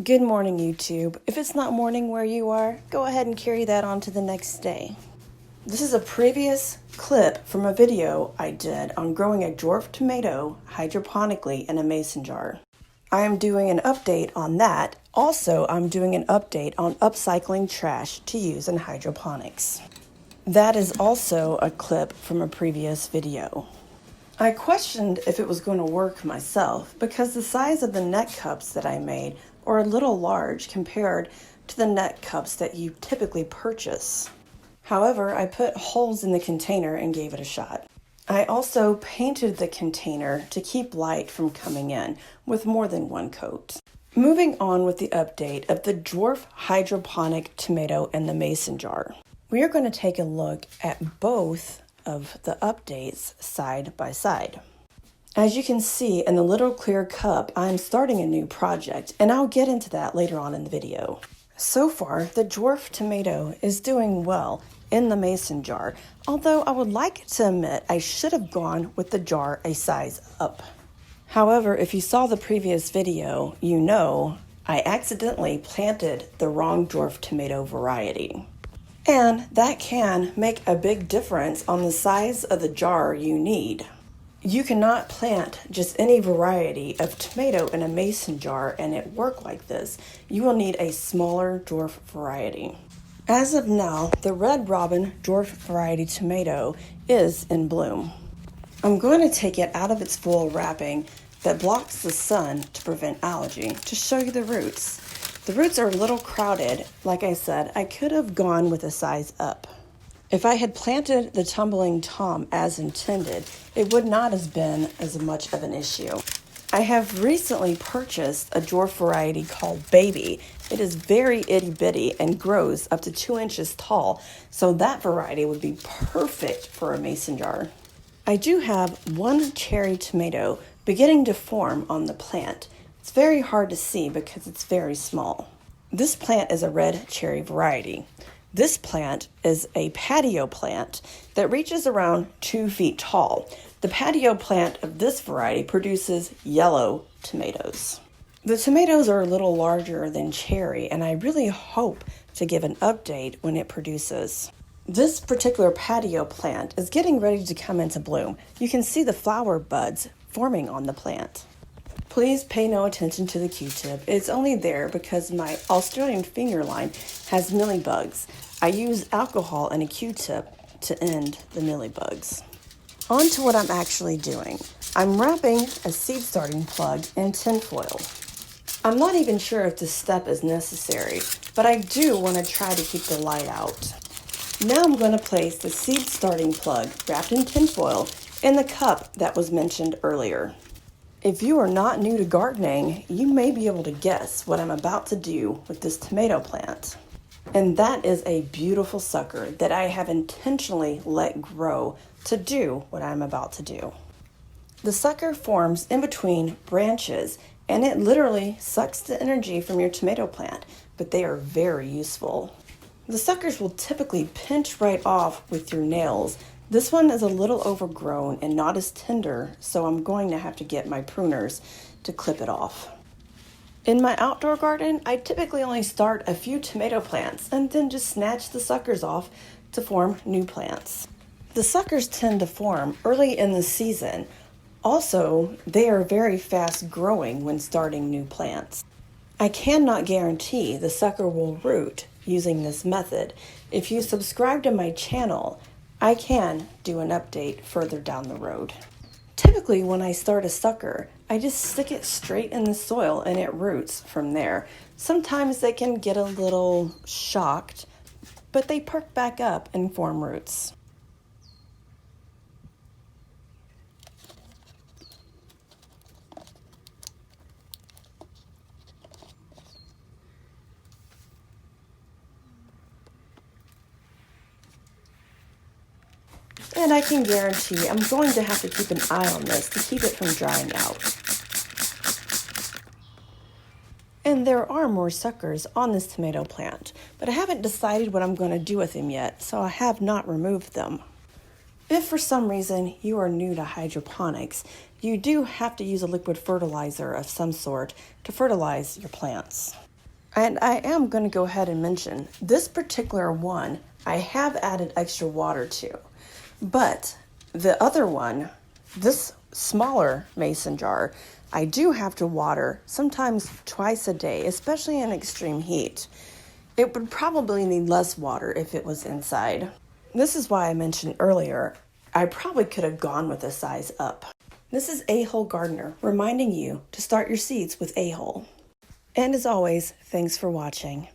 Good morning, YouTube. If it's not morning where you are, go ahead and carry that on to the next day. This is a previous clip from a video I did on growing a dwarf tomato hydroponically in a mason jar. I am doing an update on that. Also, I'm doing an update on upcycling trash to use in hydroponics. That is also a clip from a previous video. I questioned if it was going to work myself because the size of the net cups that I made are a little large compared to the net cups that you typically purchase. However, I put holes in the container and gave it a shot. I also painted the container to keep light from coming in with more than one coat. Moving on with the update of the dwarf hydroponic tomato in the mason jar. We are going to take a look at both of the updates side by side. As you can see in the little clear cup, I'm starting a new project, and I'll get into that later on in the video. So far, the dwarf tomato is doing well in the mason jar, although I would like to admit I should have gone with the jar a size up. However, if you saw the previous video, you know I accidentally planted the wrong dwarf tomato variety. And that can make a big difference on the size of the jar you need. You cannot plant just any variety of tomato in a mason jar and it work like this. You will need a smaller dwarf variety. As of now, the Red Robin dwarf variety tomato is in bloom. I'm going to take it out of its full wrapping that blocks the sun to prevent algae to show you the roots. The roots are a little crowded. Like I said, I could have gone with a size up. If I had planted the tumbling Tom as intended, it would not have been as much of an issue. I have recently purchased a dwarf variety called Baby. It is very itty bitty and grows up to 2 inches tall, so that variety would be perfect for a mason jar. I do have one cherry tomato beginning to form on the plant. It's very hard to see because it's very small. This plant is a red cherry variety. This plant is a patio plant that reaches around 2 feet tall. The patio plant of this variety produces yellow tomatoes. The tomatoes are a little larger than cherry, and I really hope to give an update when it produces. This particular patio plant is getting ready to come into bloom. You can see the flower buds forming on the plant. Please pay no attention to the Q-tip. It's only there because my Australian finger line has mealybugs. I use alcohol and a Q-tip to end the mealybugs. On to what I'm actually doing. I'm wrapping a seed starting plug in tinfoil. I'm not even sure if this step is necessary, but I do want to try to keep the light out. Now I'm going to place the seed starting plug wrapped in tinfoil in the cup that was mentioned earlier. If you are not new to gardening, you may be able to guess what I'm about to do with this tomato plant. And that is a beautiful sucker that I have intentionally let grow to do what I'm about to do. The sucker forms in between branches and it literally sucks the energy from your tomato plant, but they are very useful. The suckers will typically pinch right off with your nails. This one is a little overgrown and not as tender, so I'm going to have to get my pruners to clip it off. In my outdoor garden, I typically only start a few tomato plants and then just snatch the suckers off to form new plants. The suckers tend to form early in the season. Also, they are very fast growing when starting new plants. I cannot guarantee the sucker will root using this method. If you subscribe to my channel, I can do an update further down the road. Typically, when I start a sucker, I just stick it straight in the soil and it roots from there. Sometimes they can get a little shocked, but they perk back up and form roots. And I can guarantee I'm going to have to keep an eye on this to keep it from drying out. And there are more suckers on this tomato plant, but I haven't decided what I'm going to do with them yet, so I have not removed them. If for some reason you are new to hydroponics, you do have to use a liquid fertilizer of some sort to fertilize your plants. And I am going to go ahead and mention this particular one I have added extra water to. But the other one, this smaller mason jar, I do have to water sometimes twice a day, especially in extreme heat. It would probably need less water if it was inside. This is why I mentioned earlier, I probably could have gone with a size up. This is A-Hole Gardener reminding you to start your seeds with A-Hole. And as always, thanks for watching.